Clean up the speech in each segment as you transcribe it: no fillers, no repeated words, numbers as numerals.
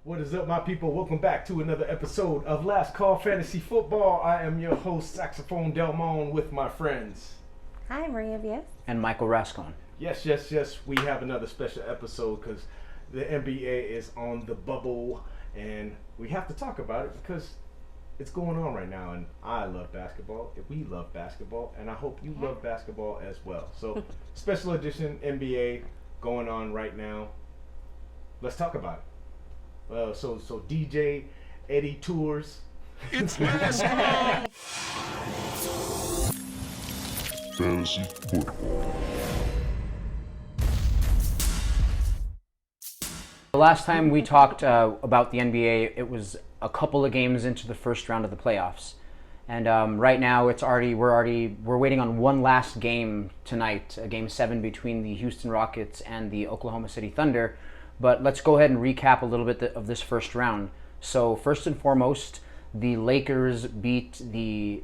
What is up, my people? Welcome back to another episode of Last Call Fantasy Football. I am your host, Saxophone Delmon, with my friends. Hi, Maria Vies. And Michael Rascon. Yes. We have another special episode because the NBA is on the bubble, and we have to talk about it because it's going on right now, and I love basketball. We love basketball, and I hope you love basketball as well. So, special edition NBA going on right now. Let's talk about it. So DJ Eddie Tours. It's last call. Fantasy football. The last time we talked about the NBA, it was a couple of games into the first round of the playoffs, and right now we're waiting on one last game tonight, Game 7 between the Houston Rockets and the Oklahoma City Thunder. But let's go ahead and recap a little bit of this first round. So first and foremost, the Lakers beat the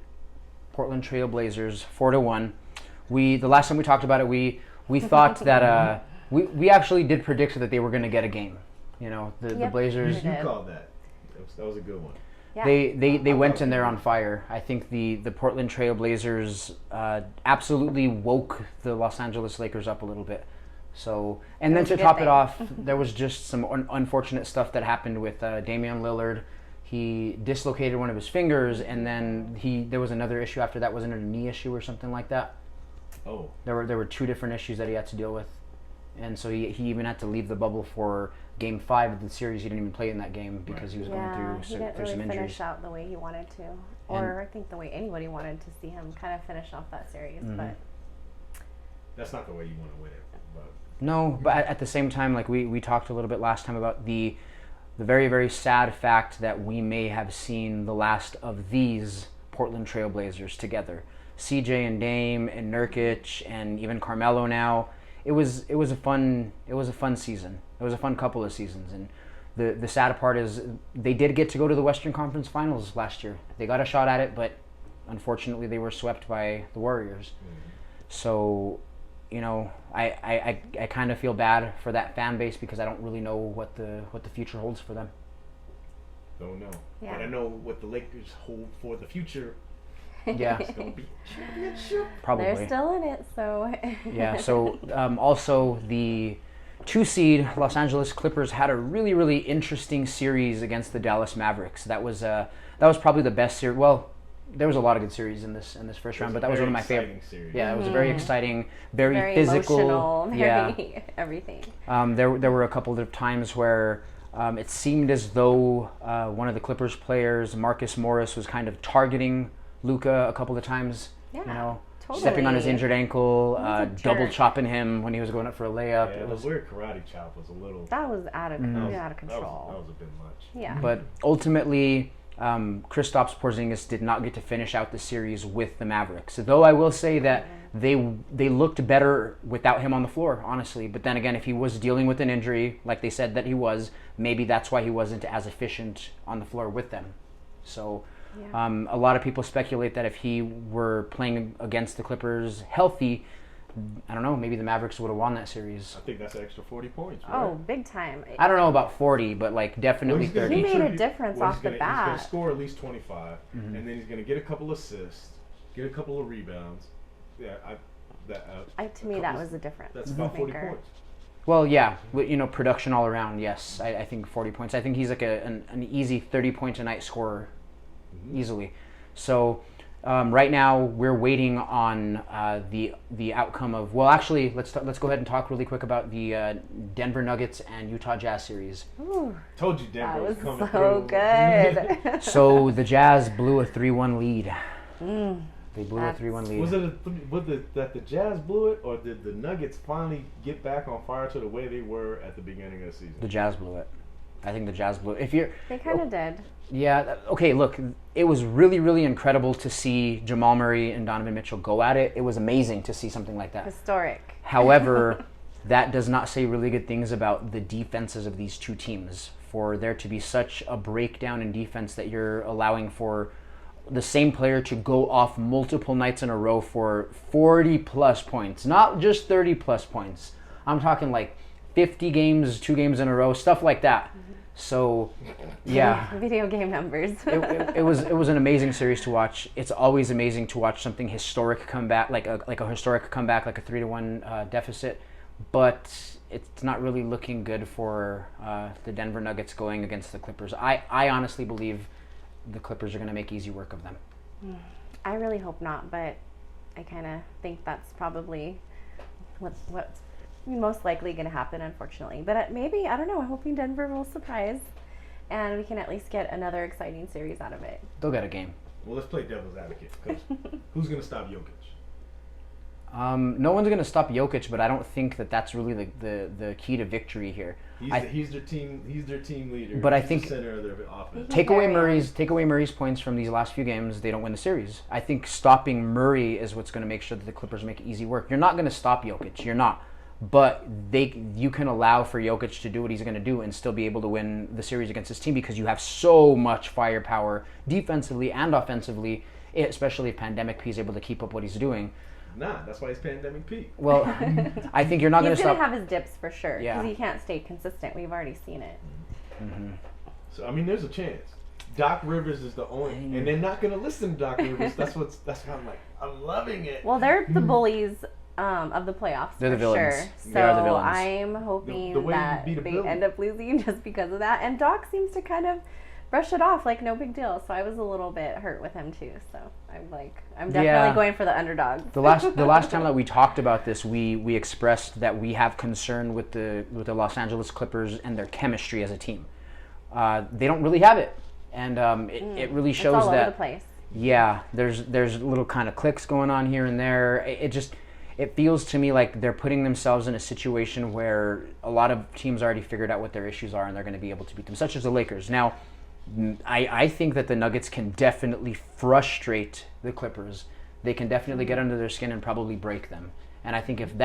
Portland Trail Blazers 4-1. The last time we talked about it, we thought that we actually did predict that they were going to get a game. You know, the Blazers. You called that. That was a good one. Yeah. They went in there on fire. I think the Portland Trail Blazers absolutely woke the Los Angeles Lakers up a little bit. So, and then to top it off, there was just some unfortunate stuff that happened with Damian Lillard. He dislocated one of his fingers, and then there was another issue after that. Wasn't it a knee issue or something like that? Oh. There were two different issues that he had to deal with, and so he even had to leave the bubble for Game 5 of the series. He didn't even play in that game because he was going through some injuries. He didn't really finish out the way he wanted to, or I think the way anybody wanted to see him kind of finish off that series. Mm-hmm. But that's not the way you want to win it. But. No, but at the same time, like we talked a little bit last time about the very, very sad fact that we may have seen the last of these Portland Trail Blazers together. CJ and Dame and Nurkic and even Carmelo now. It was a fun season. It was a fun couple of seasons, and the sad part is they did get to go to the Western Conference Finals last year. They got a shot at it, but unfortunately they were swept by the Warriors. Mm-hmm. So, you know, I kind of feel bad for that fan base because I don't really know what the future holds for them. Don't know. Yeah. But I know what the Lakers hold for the future. Yeah. It's going to be championship. Probably. They're still in it, so. Yeah, so also the 2 seed Los Angeles Clippers had a really, really interesting series against the Dallas Mavericks. That was probably the best series. Well, there was a lot of good series in this first round, but that was one of my favorite. Series. Yeah, it was a very exciting, very physical, emotional, very everything. There were a couple of times where it seemed as though one of the Clippers players, Marcus Morris, was kind of targeting Luka a couple of times. Yeah, you know, totally. stepping on his injured ankle, double chopping him when he was going up for a layup. Yeah, it was weird. Karate chop was a little. That was out of control. That was a bit much. Yeah. But ultimately, Kristaps Porzingis did not get to finish out the series with the Mavericks. Though I will say that they looked better without him on the floor, honestly. But then again, if he was dealing with an injury, like they said that he was, maybe that's why he wasn't as efficient on the floor with them. So a lot of people speculate that if he were playing against the Clippers healthy, I don't know, maybe the Mavericks would have won that series. I think that's an extra 40 points, right? Oh, big time. I don't know about 40, but like definitely 30. He made a difference off the bat. He's going to score at least 25, and then he's going to get a couple assists, get a couple of rebounds. Yeah, to me, that was the difference. That's about 40 points. Well, yeah, you know, production all around, yes. I think 40 points. I think he's like an easy 30-point-a-night scorer, easily. So right now we're waiting on the outcome of. Well, actually, let's go ahead and talk really quick about the Denver Nuggets and Utah Jazz series. Ooh. Told you Denver was coming so through. Good. So the Jazz blew a 3-1 lead. They blew a 3-1 lead. Was it that the Jazz blew it, or did the Nuggets finally get back on fire to the way they were at the beginning of the season? The Jazz blew it. I think the Jazz blew it. They kind of did. Yeah, okay, look, it was really, really incredible to see Jamal Murray and Donovan Mitchell go at it. It was amazing to see something like that. Historic. However, that does not say really good things about the defenses of these two teams. For there to be such a breakdown in defense that you're allowing for the same player to go off multiple nights in a row for 40-plus points, not just 30-plus points. I'm talking like 50 games, 2 games in a row, stuff like that. So, yeah. Video game numbers. It was an amazing series to watch. It's always amazing to watch something historic come back, like a historic comeback, like a 3-1 deficit. But it's not really looking good for the Denver Nuggets going against the Clippers. I honestly believe the Clippers are going to make easy work of them. I really hope not, but I kind of think that's probably what's most likely going to happen, unfortunately. But maybe, I don't know, I'm hoping Denver will surprise and we can at least get another exciting series out of it. They'll get a game. Well, let's play devil's advocate, because who's going to stop Jokic? No one's going to stop Jokic, but I don't think that's really the key to victory here. He's their team leader. But he's the center of their offense. Take away Murray's points from these last few games, they don't win the series. I think stopping Murray is what's going to make sure that the Clippers make easy work. You're not going to stop Jokic. You're not. But you can allow for Jokic to do what he's going to do and still be able to win the series against this team because you have so much firepower defensively and offensively, especially if Pandemic P is able to keep up what he's doing. Nah, that's why he's Pandemic P. Well, I think you're not going to stop. He's going to have his dips for sure because Yeah. he can't stay consistent. We've already seen it. Mm-hmm. So, I mean, there's a chance. Doc Rivers is the only, and they're not going to listen to Doc Rivers. That's why I'm like, I'm loving it. Well, they're the bullies of the playoffs. They're the for villains. Sure. So They are the villains. I'm hoping The way you that beat a they villain. end up losing just because of that. And Doc seems to kind of brush it off like no big deal. So I was a little bit hurt with him too. So I'm definitely going for the underdogs. The last time that we talked about this, we expressed that we have concern with the Los Angeles Clippers and their chemistry as a team. They don't really have it, and it really shows it's all that. over the place. Yeah, there's little kind of clicks going on here and there. It feels to me like they're putting themselves in a situation where a lot of teams already figured out what their issues are and they're going to be able to beat them, such as the Lakers. Now, I think that the Nuggets can definitely frustrate the Clippers. They can definitely get under their skin and probably break them. And I think if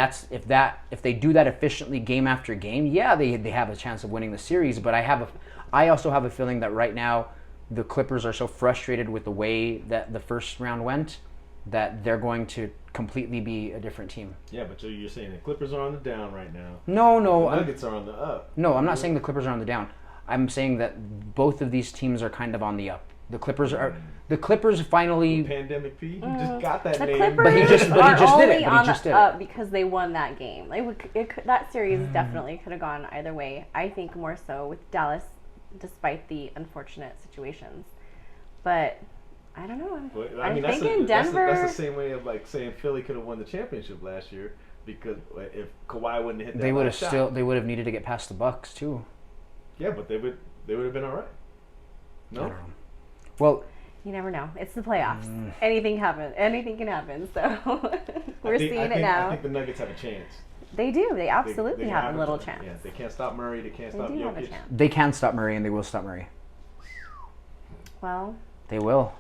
they do that efficiently game after game, yeah, they have a chance of winning the series. But I also have a feeling that right now the Clippers are so frustrated with the way that the first round went that they're going to completely be a different team. Yeah, but you're saying the Clippers are on the down right now. No. The Nuggets are on the up. No, I'm not saying the Clippers are on the down. I'm saying that both of these teams are kind of on the up. The Clippers finally. Pandemic P. He just got that The name. Clippers But he just did it. are But he only just did it. up because they won that game. That series definitely could have gone either way. I think more so with Dallas, despite the unfortunate situations. But I don't know. I'm thinking Denver. That's the same way of like saying Philly could have won the championship last year because if Kawhi wouldn't have hit that, they would have needed to get past the Bucks too. Yeah, but they would have been all right. No. I don't know. Well, you never know. It's the playoffs. Anything can happen. So we're seeing it now. I think the Nuggets have a chance. They do. They absolutely have a little chance. Yeah, they can't stop Murray. They can't stop They do have a Jokic. chance. they can stop Murray and they will stop Murray. Well, They will.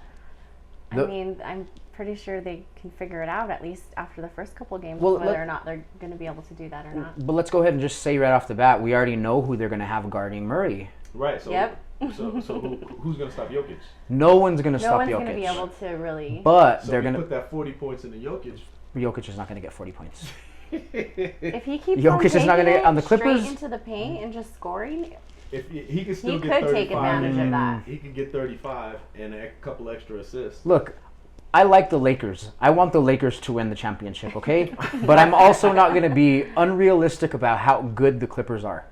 I mean, I'm pretty sure they can figure it out at least after the first couple of games, Well, whether or not they're going to be able to do that or not. But let's go ahead and just say right off the bat, we already know who they're going to have guarding Murray. Right. So, Yep. so who's going to stop Jokic? No one's going to No stop one's Jokic. going to be able to really. But So they're if you going put that 40 points into Jokic. Jokic is not going to get 40 points. If he keeps Jokic on is not taking gonna- it on the Clippers- straight into the paint and just scoring, If he could still he get could 35, take advantage of that. He could get 35 and a couple extra assists. Look, I like the Lakers. I want the Lakers to win the championship, okay? But I'm also not going to be unrealistic about how good the Clippers are.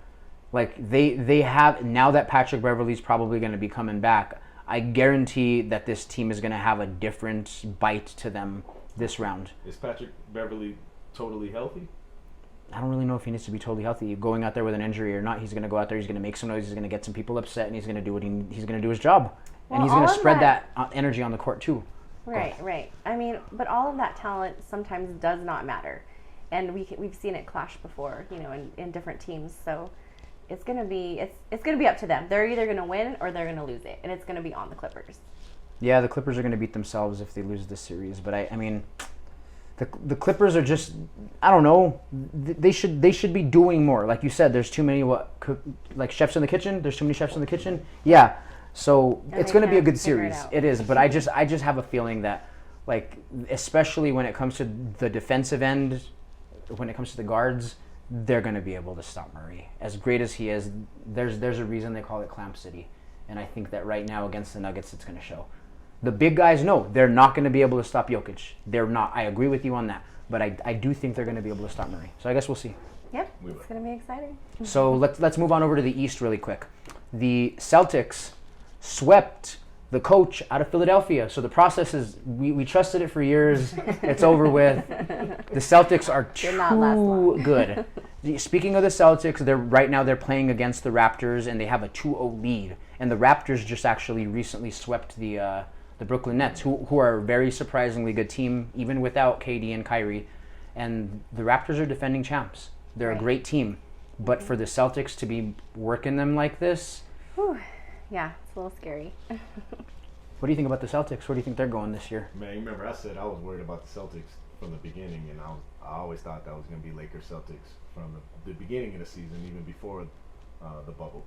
Like, they have, now that Patrick Beverley's probably going to be coming back, I guarantee that this team is going to have a different bite to them this round. Is Patrick Beverley totally healthy? I don't really know if he needs to be totally healthy. Going out there with an injury or not, he's going to go out there, he's going to make some noise, he's going to get some people upset, and he's going to do he's going to do his job. And Well, he's going all to of spread that- that energy on the court too. Right. I mean, but all of that talent sometimes does not matter, and we've seen it clash before, in different teams. So it's gonna be up to them. They're either gonna win or they're gonna lose it, and it's gonna be on the Clippers. Yeah, the Clippers are going to beat themselves if they lose this series. But I mean, the Clippers are just, I don't know. They should be doing more. Like you said, there's too many like chefs in the kitchen. There's too many chefs in the kitchen. Yeah. So And it's they going to be a can't good figure it series. out. It is. But I just have a feeling that, like, especially when it comes to the defensive end, when it comes to the guards, they're going to be able to stop Murray. As great as he is, there's a reason they call it Clamp City. And I think that right now against the Nuggets, it's going to show. The big guys, no, they're not going to be able to stop Jokic. They're not. I agree with you on that. But I do think they're going to be able to stop Murray. So I guess we'll see. Yep, it's going to be exciting. So let's move on over to the East really quick. The Celtics swept the coach out of Philadelphia. So the process is, we trusted it for years. It's over with. The Celtics are too good. Speaking of the Celtics, they're playing against the Raptors, and they have a 2-0 lead. And the Raptors just actually recently swept the Brooklyn Nets, who are a very surprisingly good team, even without KD and Kyrie. And the Raptors are defending champs. They're a great team. But for the Celtics to be working them like this... Whew. Yeah, it's a little scary. What do you think about the Celtics? Where do you think they're going this year? Man, you remember I said I was worried about the Celtics from the beginning, and I always thought that was going to be Lakers Celtics from the beginning of the season, even before the bubble.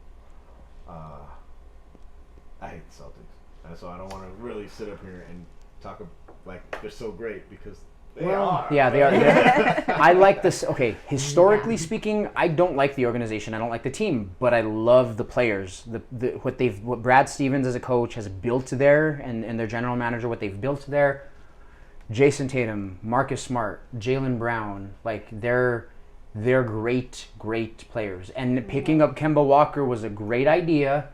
I hate the Celtics, and so I don't want to really sit up here and talk like they're so great because they are. Yeah, they are. I like this. Okay, historically speaking, I don't like the organization. I don't like the team, but I love the players. What Brad Stevens as a coach has built there, and their general manager, what they've built there. Jason Tatum, Marcus Smart, Jaylen Brown, like they're great players. And picking up Kemba Walker was a great idea.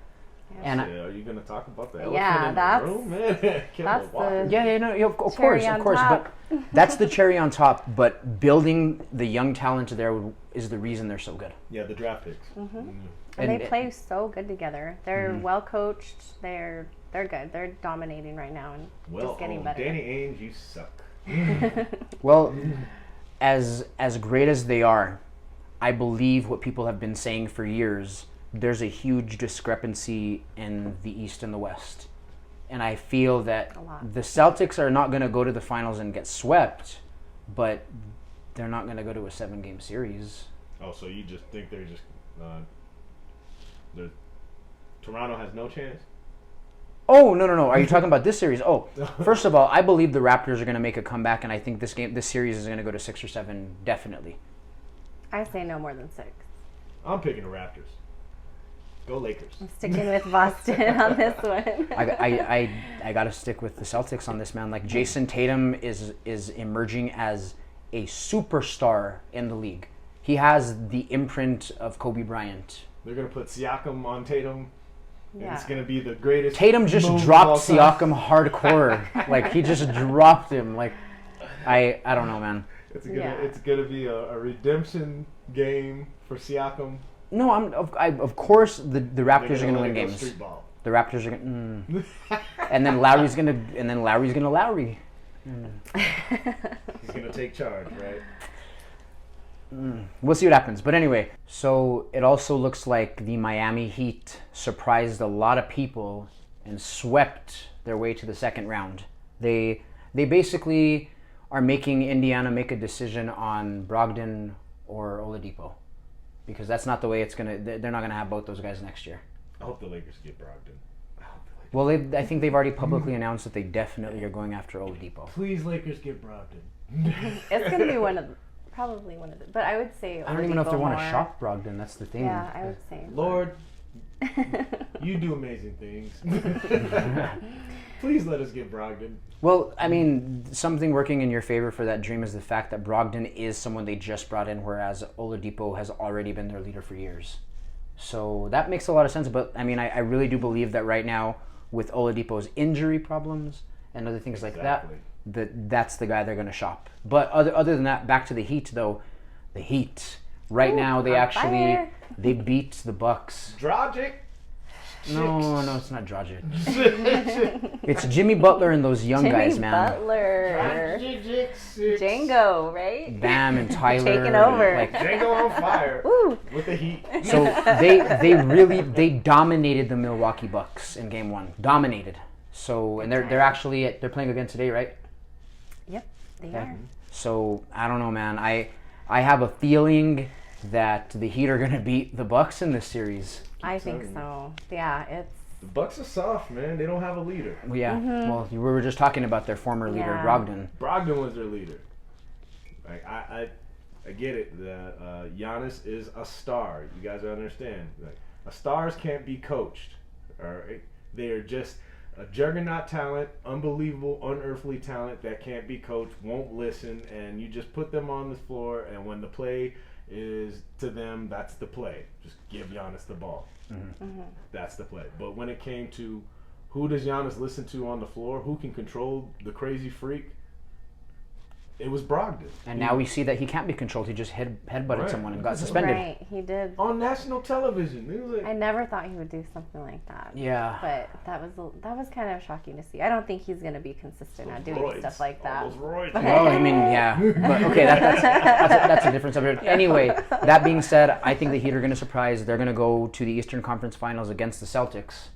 And are you gonna talk about the elephant in the room, man? That's the of course, but that's the cherry on top. But building the young talent there is the reason they're so good. Yeah, the draft picks. And they play so good together. They're well coached. They're good. They're dominating right now and just getting better. Danny Ainge, you suck. Well, as great as they are, I believe what people have been saying for years. There's a huge discrepancy in the East and the West. And I feel that the Celtics are not going to go to the finals and get swept, but they're not going to go to a 7-game series. Oh, so you just think they're just... Toronto has no chance? Oh, no. Are you talking about this series? Oh, first of all, I believe the Raptors are going to make a comeback, and I think this series is going to go to 6 or 7, definitely. I say no more than 6. I'm picking the Raptors. Go Lakers. I'm sticking with Boston on this one. I got to stick with the Celtics on this, man. Like, Jason Tatum is emerging as a superstar in the league. He has the imprint of Kobe Bryant. They're going to put Siakam on Tatum, and it's going to be the greatest. Tatum just dropped Siakam hardcore. Like, he just dropped him. Like, I don't know, man. It's gonna be a redemption game for Siakam. No, of course the Raptors are going to win games. Street ball. The Raptors are going and then Lowry's going to Lowry. He's going to take charge, right? We'll see what happens. But anyway, so it also looks like the Miami Heat surprised a lot of people and swept their way to the second round. They basically are making Indiana make a decision on Brogdon or Oladipo. Because that's not the way it's going to... They're not going to have both those guys next year. I hope the Lakers get Brogdon. Well, I think they've already publicly announced that they definitely are going after Oladipo. Please, Lakers, get Brogdon. It's going to be probably one of the... But I would say I don't even know if they want to shop Brogdon. That's the thing. Yeah, I would say. Lord, you do amazing things. Please let us get Brogdon. Well, I mean, something working in your favor for that dream is the fact that Brogdon is someone they just brought in, whereas Oladipo has already been their leader for years. So that makes a lot of sense. But, I mean, I really do believe that right now, with Oladipo's injury problems and other things like that's the guy they're going to shop. But other than that, back to the Heat, though. The Heat, right now, they beat the Bucks. Dragic. No, it's not Dragic. It's Jimmy Butler and those young guys, man. Jimmy Butler. Django, right? Bam and Tyler. Taking over. Like, Django on fire. Woo. With the Heat. So they dominated the Milwaukee Bucks in Game 1. Dominated. So, and they're playing again today, right? Yep, they are. So, I don't know, man. I have a feeling that the Heat are going to beat the Bucks in this series. I think so. Yeah, the Bucks are soft, man. They don't have a leader. Well, yeah. Well, we were just talking about their former leader, Brogdon. Brogdon was their leader. Like I get it that Giannis is a star. You guys understand. Like, stars can't be coached. All right, they are just a juggernaut talent, unbelievable, unearthly talent that can't be coached, won't listen, and you just put them on the floor, and when the play is to them, that's the play. Just give Giannis the ball. That's the play. But when it came to who does Giannis listen to on the floor, who can control the crazy freak, it was Brogdon. And now we see that he can't be controlled. He just headbutted someone and got suspended. Right, he did. On national television. It was like, I never thought he would do something like that. Yeah. But that was kind of shocking to see. I don't think he's going to be consistent at doing stuff like that. Those roids. Well, I mean, yeah. But okay, that's a different subject. Anyway, that being said, I think the Heat are going to surprise. They're going to go to the Eastern Conference Finals against the Celtics.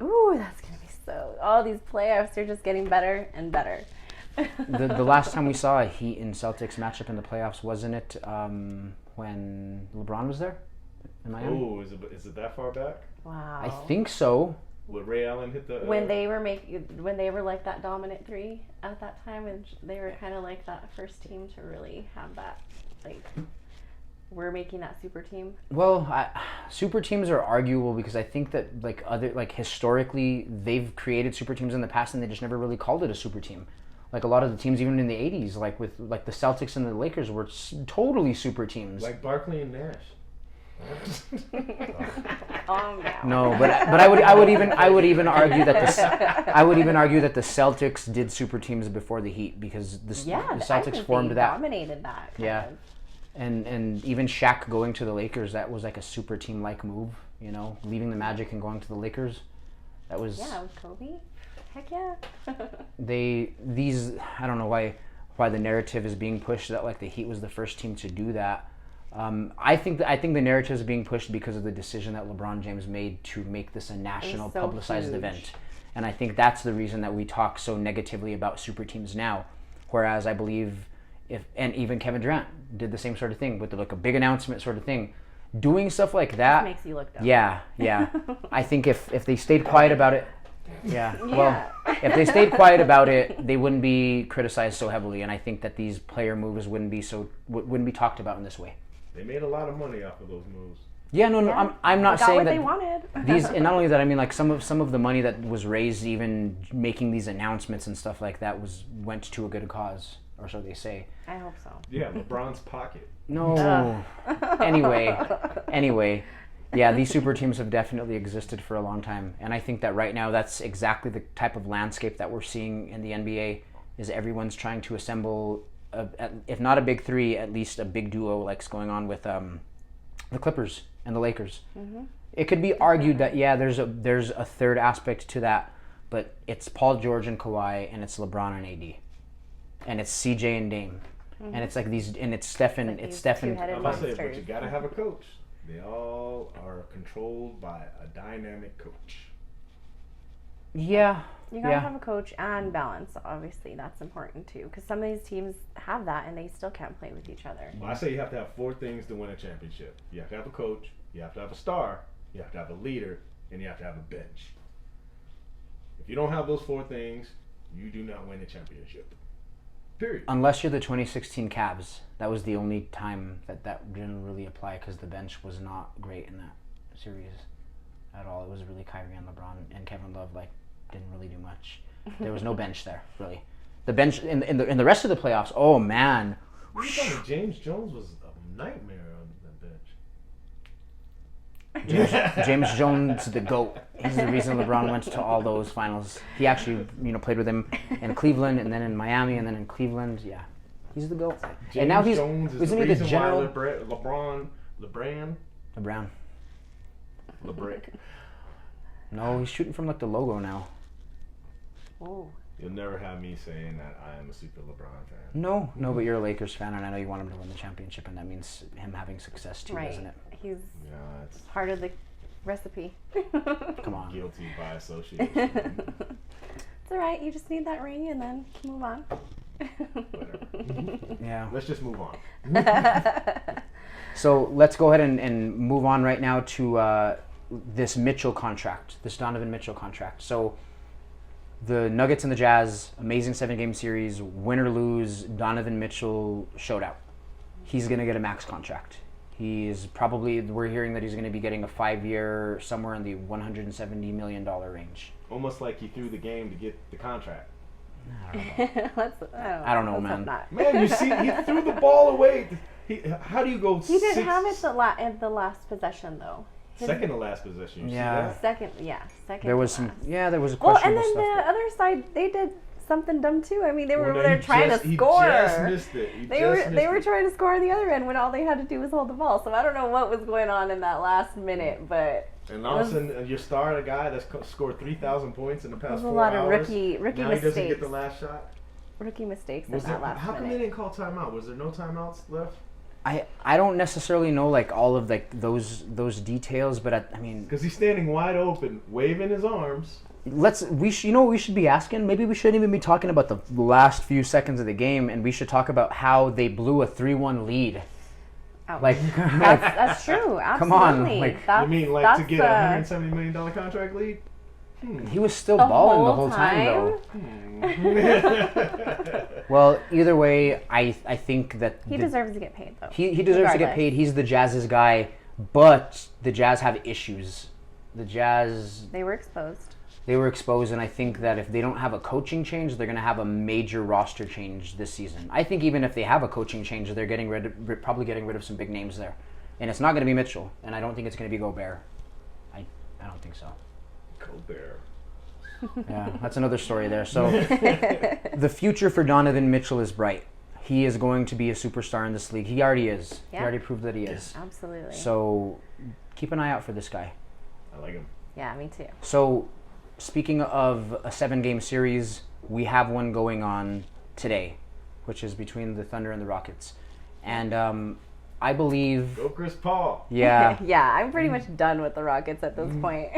Ooh, that's going to be so... All these playoffs are just getting better and better. The last time we saw a Heat and Celtics matchup in the playoffs, wasn't it when LeBron was there in Miami? Oh, is it that far back? Wow. I think so. Would Ray Allen hit the... when they were like that dominant three at that time, and they were kind of like that first team to really have that, like, we're making that super team. Well, super teams are arguable because I think that historically they've created super teams in the past and they just never really called it a super team. Like a lot of the teams, even in the '80s, like with the Celtics and the Lakers, were totally super teams. Like Barkley and Nash. Oh no, but I would even argue that the Celtics did super teams before the Heat because the Celtics formed that. Dominated that. Yeah, and even Shaq going to the Lakers, that was like a super team like move. You know, leaving the Magic and going to the Lakers, that was. Yeah, with Kobe. Heck yeah. I don't know why the narrative is being pushed that like the Heat was the first team to do that. I think the narrative is being pushed because of the decision that LeBron James made to make this a national publicized event. And I think that's the reason that we talk so negatively about super teams now. Whereas I believe and even Kevin Durant did the same sort of thing with like a big announcement sort of thing. Doing stuff like that makes you look dumb. Yeah. I think if they stayed quiet about it, well, if they stayed quiet about it, they wouldn't be criticized so heavily, and I think that these player moves wouldn't be talked about in this way. They made a lot of money off of those moves. Yeah, no, I'm not saying what that they wanted. these, and not only that, I mean like some of the money that was raised, even making these announcements and stuff like that, went to a good cause, or so they say. I hope so. Yeah, LeBron's pocket. No. Anyway. Yeah, these super teams have definitely existed for a long time, and I think that right now that's exactly the type of landscape that we're seeing in the NBA. Is everyone's trying to assemble, if not a big three, at least a big duo, like's going on with the Clippers and the Lakers. Mm-hmm. It could be argued that there's a third aspect to that, but it's Paul George and Kawhi, and it's LeBron and AD, and it's CJ and Dame, and it's like these, and it's Stephen. It's Stephen. I'm about to say, but you gotta have a coach. They all are controlled by a dynamic coach. Yeah. You gotta have a coach and balance. Obviously, that's important too, because some of these teams have that and they still can't play with each other. Well, I say you have to have 4 things to win a championship. You have to have a coach. You have to have a star. You have to have a leader, and you have to have a bench. If you don't have those 4 things, you do not win a championship. Period. Unless you're the 2016 Cavs. That was the only time that didn't really apply because the bench was not great in that series at all. It was really Kyrie and LeBron, and Kevin Love didn't really do much. There was no bench there, really. The bench in the rest of the playoffs, oh man. You telling me James Jones was a nightmare on that bench? James Jones, the GOAT. He's the reason LeBron went to all those finals. He actually, played with him in Cleveland and then in Miami and then in Cleveland. Yeah, he's the GOAT. James and now Jones is isn't the he the reason general? why LeBron. No, he's shooting from the logo now. Oh. You'll never have me saying that I am a super LeBron fan. No, but you're a Lakers fan, and I know you want him to win the championship, and that means him having success too, right. doesn't it? He's it's part of the recipe. Come on. Guilty by association. It's all right. You just need that ring, and then move on. Yeah. Let's just move on. So let's go ahead and move on right now to this Donovan Mitchell contract. So the Nuggets and the Jazz, amazing 7-game series, win or lose, Donovan Mitchell showed out. he's going to get a max contract. He's probably, we're hearing that he's going to be getting a 5-year, somewhere in the $170 million range. Almost like he threw the game to get the contract. I don't know, man. Man, you see, he threw the ball away. How do you go? He didn't have it at the last possession though. Second to last possession. You Yeah. see that? Second. There was to some, last. there was a Well, questionable and then stuff. the other side, they did something dumb too. I mean, they were Well, over no, there trying to score. He just missed it. They were trying to score on the other end when all they had to do was hold the ball. So I don't know what was going on in that last minute, but And all of a sudden, you're starting a guy that's scored 3,000 points in the past 4 hours. there's a lot of rookie now mistakes. he doesn't get the last shot. Rookie mistakes Was in there, that last how come they minute. didn't call timeout? Was there no timeouts left? I don't necessarily know like all of like those details, but I mean, Because he's standing wide open, waving his arms. you know what we should be asking? Maybe we shouldn't even be talking about the last few seconds of the game, and we should talk about how they blew a 3-1 lead. Oh. Like That's true. Absolutely. Come on, like, You mean like to get a $170 million contract lead? he was still The balling the whole whole time though. Hmm. Well, either way, I think that He deserves to get paid though. he deserves to get Regardless. paid. He's the Jazz's guy, but the Jazz have issues. The Jazz, They were exposed. they were exposed, and I think that if they don't have a coaching change, they're going to have a major roster change this season. I think even if they have a coaching change, they're probably getting rid of some big names there. And it's not going to be Mitchell, and I don't think it's going to be Gobert. I don't think so. Gobert. Yeah, that's another story there. So the future for Donovan Mitchell is bright. He is going to be a superstar in this league. He already is. Yeah. He already proved that he is. Absolutely. So keep an eye out for this guy. I like him. Yeah, me too. So speaking of a 7-game series, we have one going on today, which is between the Thunder and the Rockets. And I believe, Go Chris Paul. yeah. Yeah, I'm pretty much done with the Rockets at this point.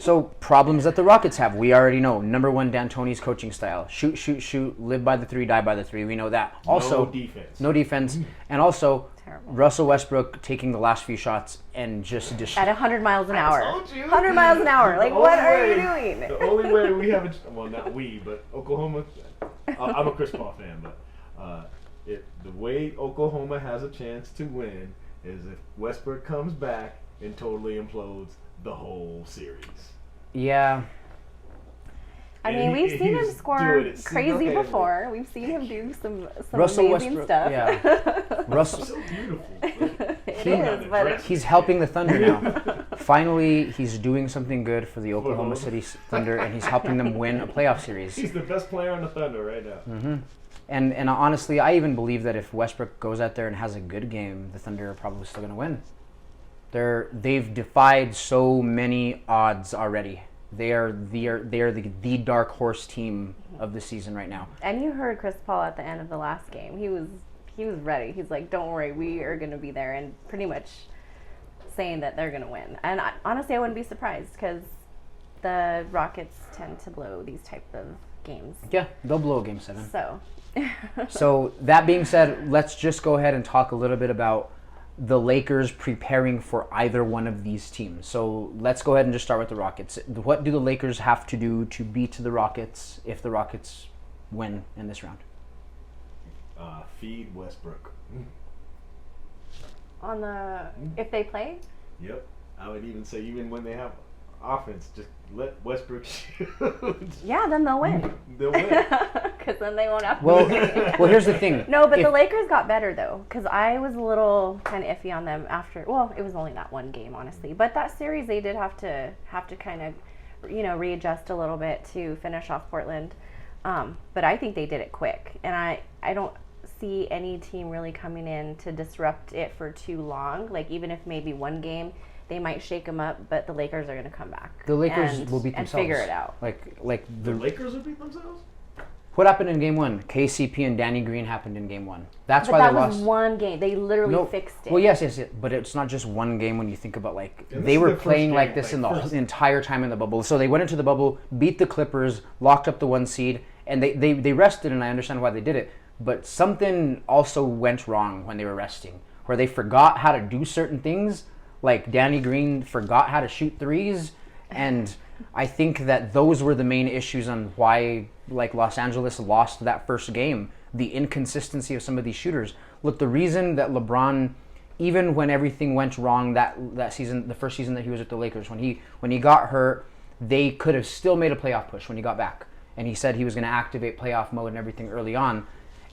So problems that the Rockets have, we already know. Number one, D'Antoni's coaching style: shoot, shoot, shoot, live by the 3, die by the 3. We know that. Also, No defense. and also Terrible. Russell Westbrook taking the last few shots and just At 100 miles an hour. told you. 100 miles an hour. Like, The what only are you way- doing? The only way we have well, not we, but Oklahoma. I'm a Chris Paul fan, but the way Oklahoma has a chance to win is if Westbrook comes back and totally implodes the whole series. yeah. I And mean, we've seen him he's score doing it crazy single-handedly. before. We've seen him do some Russell amazing Westbrook, stuff. yeah. Russell, So beautiful. It is, but it's, he's helping the Thunder now. Finally, he's doing something good for the Oklahoma City Thunder, and he's helping them win a playoff series. He's the best player on the Thunder right now. And honestly, I even believe that if Westbrook goes out there and has a good game, the Thunder are probably still going to win. They've defied so many odds already. They are the dark horse team of the season right now. and you heard Chris Paul at the end of the last game. He was ready. He's like, "Don't worry, we are going to be there," and pretty much saying that they're going to win. And honestly, I wouldn't be surprised because the Rockets tend to blow these type of games. Yeah, they'll blow a game 7. So, So that being said, let's just go ahead and talk a little bit about the Lakers preparing for either one of these teams. So let's go ahead and just start with the Rockets. What do the Lakers have to do to beat the Rockets if the Rockets win in this round? Feed Westbrook. on the if they play, Yep. I would even say even when they have offense, just let Westbrook shoot. yeah, then they'll win. They'll win. Because then they won't have to. Well, here's the thing. No, but If- the Lakers got better though, because I was a little kind of iffy on them after. Well, it was only that one game, honestly. But that series, they did have to kind of, readjust a little bit to finish off Portland. But I think they did it quick, and I don't see any team really coming in to disrupt it for too long. Like even if maybe one game they might shake them up, but the Lakers are going to come back. The Lakers and, will beat and themselves. figure it out. Like The the Lakers will beat themselves? what happened in Game 1? KCP and Danny Green happened in Game 1. That's But why that they was lost. one game. They literally No, fixed it. Well, yes, but it's not just one game when you think about like Yeah, this they is were their first playing like game, this like, in the first. entire time in the bubble. So they went into the bubble, beat the Clippers, locked up the 1 seed, and they rested, and I understand why they did it. But something also went wrong when they were resting, where they forgot how to do certain things. Like Danny Green forgot how to shoot threes, and I think that those were the main issues on why like Los Angeles lost that first game. The inconsistency of some of these shooters. Look, the reason that LeBron, even when everything went wrong that season, the first season that he was with the Lakers, when he got hurt, they could have still made a playoff push when he got back. And he said he was going to activate playoff mode and everything early on.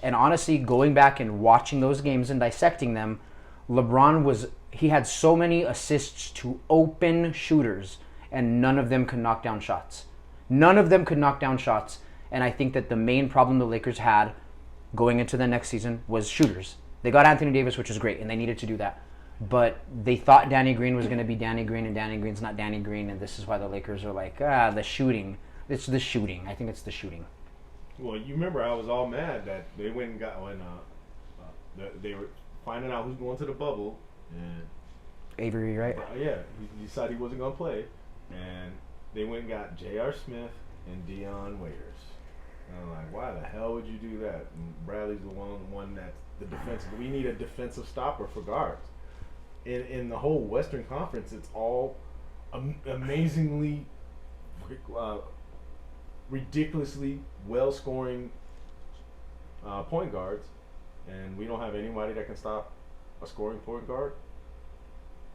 And honestly, going back and watching those games and dissecting them, he had so many assists to open shooters, and none of them could knock down shots. None of them could knock down shots. And I think that the main problem the Lakers had going into the next season was shooters. They got Anthony Davis, which was great, and they needed to do that. But they thought Danny Green was going to be Danny Green, and Danny Green's not Danny Green, and this is why the Lakers are like, the shooting. It's the shooting. I think it's the shooting. Well, you remember I was all mad that they went and got when they were finding out who's going to the bubble, and Avery, right? Yeah, he decided he wasn't going to play, and they went and got J.R. Smith and Dion Waiters. And I'm like, why the hell would you do that? And Bradley's the one that's the defensive. We need a defensive stopper for guards. In the whole Western Conference, it's all amazingly, ridiculously well-scoring point guards, and we don't have anybody that can stop a scoring point guard.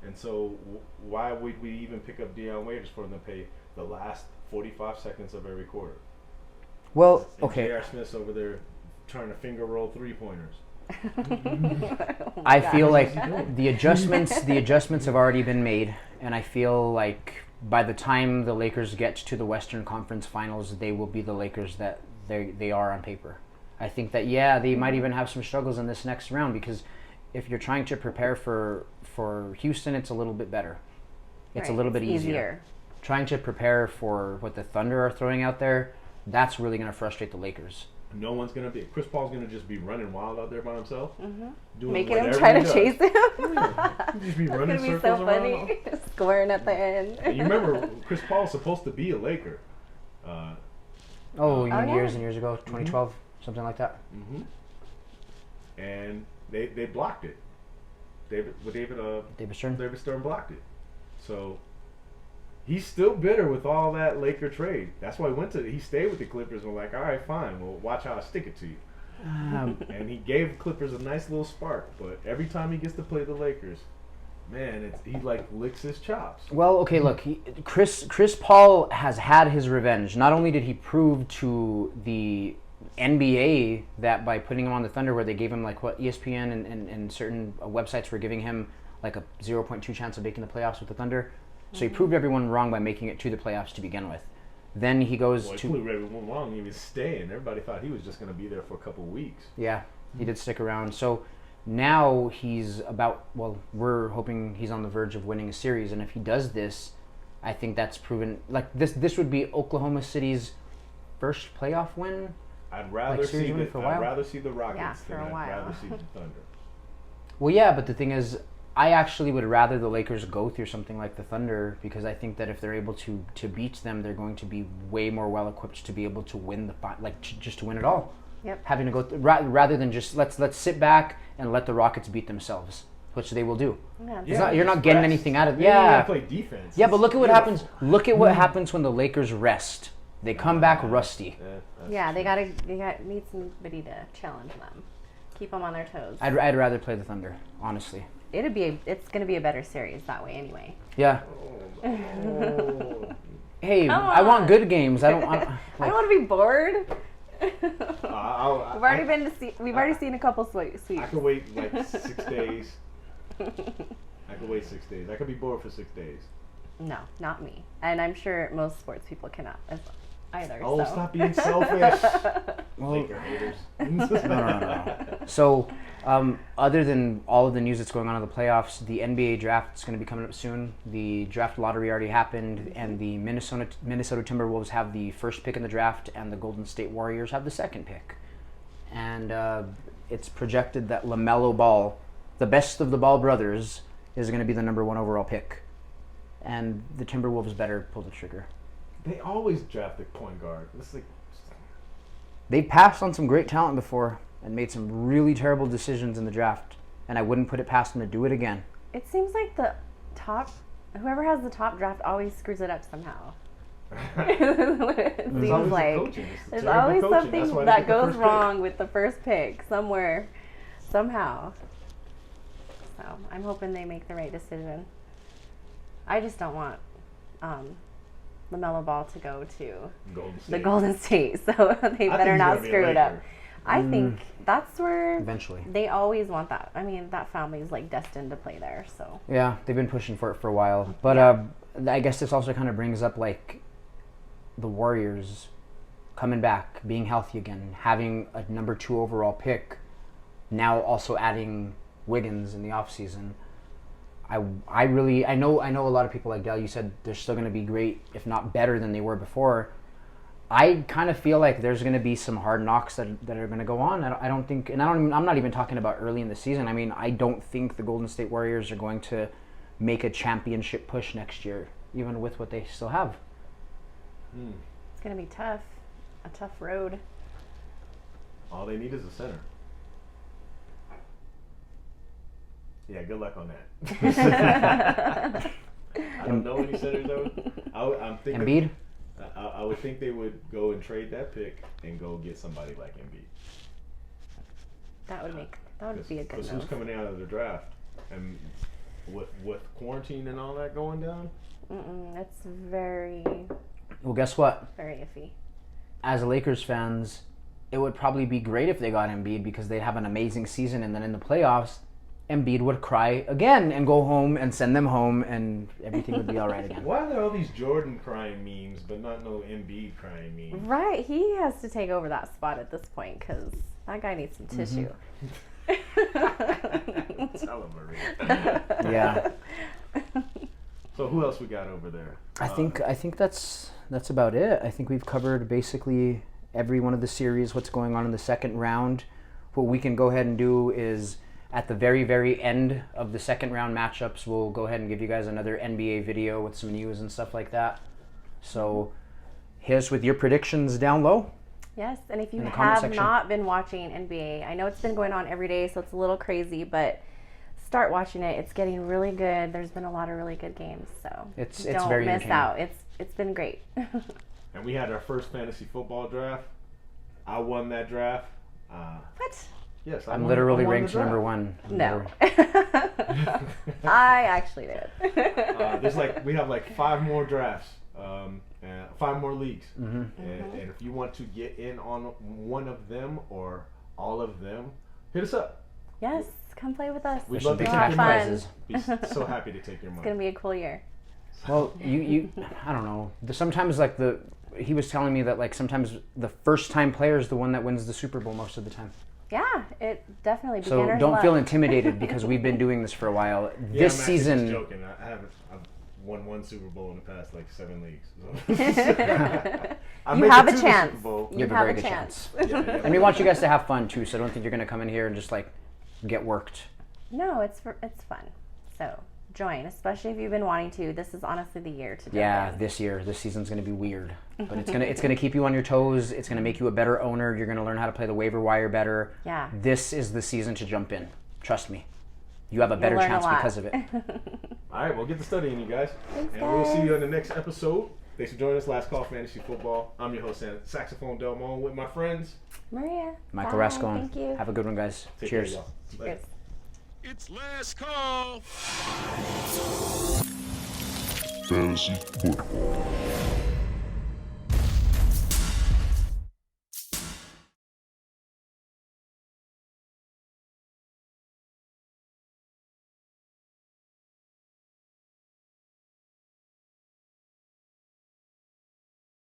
And so, why would we even pick up Dion Waiters for them to pay the last 45 seconds of every quarter? Well, and okay. J.R. Smith's over there trying to finger roll 3-pointers. I feel like the adjustments have already been made, and I feel like by the time the Lakers get to the Western Conference Finals, they will be the Lakers that they are on paper. I think that they might even have some struggles in this next round, because if you're trying to prepare for Houston, it's a little bit better. It's a little bit easier. Trying to prepare for what the Thunder are throwing out there, that's really going to frustrate the Lakers. No one's going to be. Chris Paul's going to just be running wild out there by himself. Mm-hmm. Making him try to chase him. Yeah. Just be running circles so around. funny. Scoring at the end. And you remember, Chris Paul's supposed to be a Laker. Years and years ago, 2012, something like that. Mm-hmm. And they blocked it. David Stern blocked it. So he's still bitter with all that Laker trade. That's why he stayed with the Clippers and was like, all right, fine, well, watch how I stick it to you. And he gave Clippers a nice little spark, but every time he gets to play the Lakers, man, he like licks his chops. Well, okay, look, Chris Paul has had his revenge. Not only did he prove to the NBA that by putting him on the Thunder, where they gave him like what ESPN and certain websites were giving him like a 0.2 chance of making the playoffs with the Thunder. So he proved everyone wrong by making it to the playoffs to begin with. Then he goes he proved everyone wrong. He was staying. Everybody thought he was just going to be there for a couple of weeks. Yeah, he did stick around. So now we're hoping he's on the verge of winning a series. And if he does this, I think that's proven. Like this would be Oklahoma City's first playoff win. I'd rather see the Rockets than I'd rather see the Thunder. Well, yeah, but the thing is, I actually would rather the Lakers go through something like the Thunder, because I think that if they're able to beat them, they're going to be way more well equipped to be able to win just to win it all. Yep. Having to go rather than just let's sit back and let the Rockets beat themselves, which they will do. You're not getting anything out of it. Yeah, play defense. Yeah, but look at what happens. Look at what happens when the Lakers rest. They come back rusty. They need somebody to challenge them, keep them on their toes. I'd rather play the Thunder, honestly. It's gonna be a better series that way anyway. Yeah. Hey, I want good games. I don't want to be bored. We've already seen a couple sweeps. I could wait like 6 days. I could be bored for 6 days. No, not me. And I'm sure most sports people cannot either. Oh, so. Stop being selfish. Laker haters. No. So, other than all of the news that's going on in the playoffs, the NBA draft is going to be coming up soon. The draft lottery already happened, and the Minnesota Timberwolves have the first pick in the draft, and the Golden State Warriors have the second pick. And it's projected that LaMelo Ball, the best of the Ball brothers, is going to be the number 1 overall pick. And the Timberwolves better pull the trigger. They always draft a point guard. They've passed on some great talent before and made some really terrible decisions in the draft, and I wouldn't put it past them to do it again. It seems like whoever has the top draft always screws it up somehow. It There's seems always the like coaching. It's the there's terrible always coaching. That's something why they that get the goes first pick. wrong with the first pick somewhere, somehow. So I'm hoping they make the right decision. I just don't want LaMelo Ball to go to Golden State. the Golden State, so they I think better he's not gonna be a screw it up. Laker. I think that's where Eventually. they always want that. I mean, that family's like destined to play there. So Yeah, they've been pushing for it for a while. But I guess this also kind of brings up like the Warriors coming back, being healthy again, having a number 2 overall pick, now also adding Wiggins in the offseason. I know a lot of people like Dale, you said they're still going to be great, if not better than they were before. I kind of feel like there's going to be some hard knocks that are going to go on. I don't think, and I'm not even talking about early in the season. I mean, I don't think the Golden State Warriors are going to make a championship push next year, even with what they still have. it's gonna be tough, a tough road. All they need is a center. Yeah, good luck on that. I don't know any centers though. I'm thinking Embiid? I would think they would go and trade that pick and go get somebody like Embiid. That would be a good Because move. who's coming out of the draft, and with quarantine and all that going down. It's very, Well, guess what? very iffy. As Lakers fans, it would probably be great if they got Embiid because they'd have an amazing season, and then in the playoffs, Embiid would cry again and go home and send them home, and everything would be all right again. Why are there all these Jordan crying memes, but not no Embiid crying memes? Right, he has to take over that spot at this point because that guy needs some tissue. Tell him, Maria. Yeah, So who else we got over there? I think that's about it. I think we've covered basically every one of the series. What's going on in the second round? What we can go ahead and do is, at the very, very end of the second round matchups, we'll go ahead and give you guys another NBA video with some news and stuff like that. So hit us with your predictions down low. Yes, and if you In the comment have section. not been watching NBA, I know it's been going on every day, so it's a little crazy, but start watching it. It's getting really good. There's been a lot of really good games, so It's don't very miss entertaining. out. It's been great. And we had our first fantasy football draft. I won that draft. What? Yes, I'm literally I won ranked the draft. number 1. No. I actually did. We have like 5 more drafts, and 5 more leagues, and if you want to get in on one of them or all of them, hit us up. Yes, come play with us. We'd It's love to big take a lot cash of your money. fun. prizes. Be so happy to take your It's money. gonna be a cool year. Well, you I don't know. Sometimes like he was telling me that like sometimes the first time player is the one that wins the Super Bowl most of the time. Yeah, it definitely So beginner's don't luck. feel intimidated because we've been doing this for a while. Yeah, This I'm actually just season, joking. I've won 1 Super Bowl in the past like 7 leagues. So. I You made have it a to the chance. Super Bowl. you have a very good chance. Yeah. And we want you guys to have fun too. So I don't think you're going to come in here and just like get worked. No, it's fun. So join, especially if you've been wanting to. This is honestly the year to jump Yeah, in. this season's going to be weird, but it's gonna keep you on your toes. It's going to make you a better owner. You're going to learn how to play the waiver wire better. Yeah. This is the season to jump in. Trust me. You have a better learn a chance lot. because of it. All right, well, get to studying, you guys. Thanks, And we'll see guys. you on the next episode. Thanks for joining us. Last Call Fantasy Football. I'm your host, Saxophone Delmon, with my friends. Maria. Michael bye. Rascon. Thank you. Have a good one, guys. Take Cheers. care, y'all. Later. Cheers. It's last call. Fantasy football.